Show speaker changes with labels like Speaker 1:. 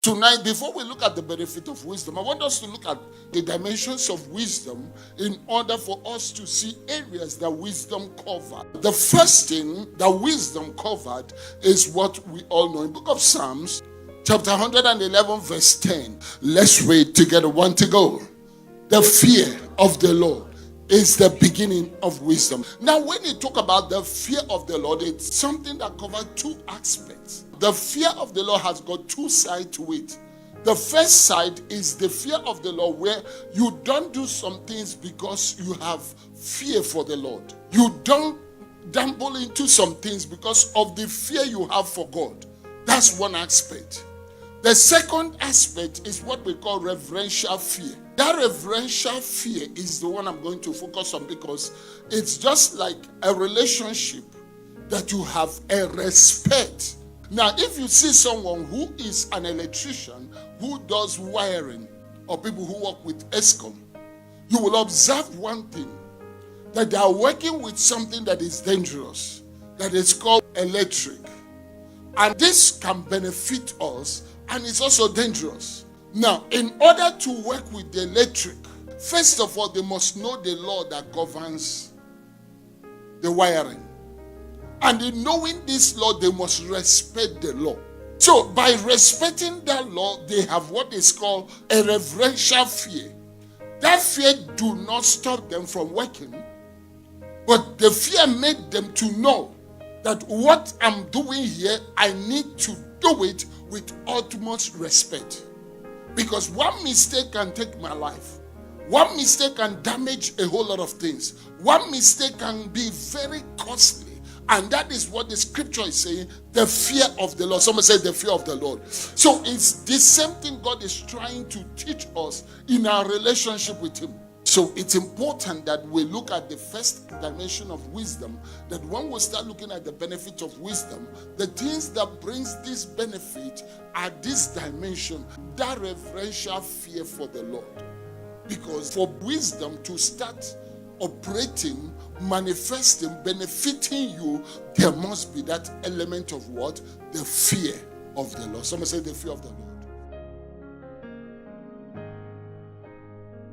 Speaker 1: Tonight, before we look at the benefit of wisdom, I want us to look at the dimensions of wisdom in order for us to see areas that wisdom covered. The first thing that wisdom covered is what we all know in the book of Psalms, chapter 111, verse 10. Let's read together. One to go. The fear of the Lord is the beginning of wisdom. Now, when you talk about the fear of the Lord, it's something that covers two aspects. The fear of the Lord has got two sides to it. The first side is the fear of the Lord, where you don't do some things because you have fear for the Lord. You don't dabble into some things because of the fear you have for God. That's one aspect. The second aspect is what we call reverential fear. That reverential fear is the one I'm going to focus on, because it's just like a relationship that you have a respect. Now, if you see someone who is an electrician who does wiring, or people who work with ESCOM, you will observe one thing, that they are working with something that is dangerous, that is called electric. And this can benefit us, and it's also dangerous. Now, in order to work with the electric, first of all, they must know the law that governs the wiring. And in knowing this law, they must respect the law. So, by respecting that law, they have what is called a reverential fear. That fear do not stop them from working, but the fear made them to know that what I'm doing here, I need to do it with utmost respect. Because one mistake can take my life. One mistake can damage a whole lot of things. One mistake can be very costly. And that is what the scripture is saying, the fear of the Lord. Someone say the fear of the Lord. So it's the same thing God is trying to teach us in our relationship with Him. So it's important that we look at the first dimension of wisdom, that when we start looking at the benefit of wisdom, the things that brings this benefit are this dimension, that reverential fear for the Lord. Because for wisdom to start operating, manifesting, benefiting you, there must be that element of what? The fear of the Lord. Someone say the fear of the Lord.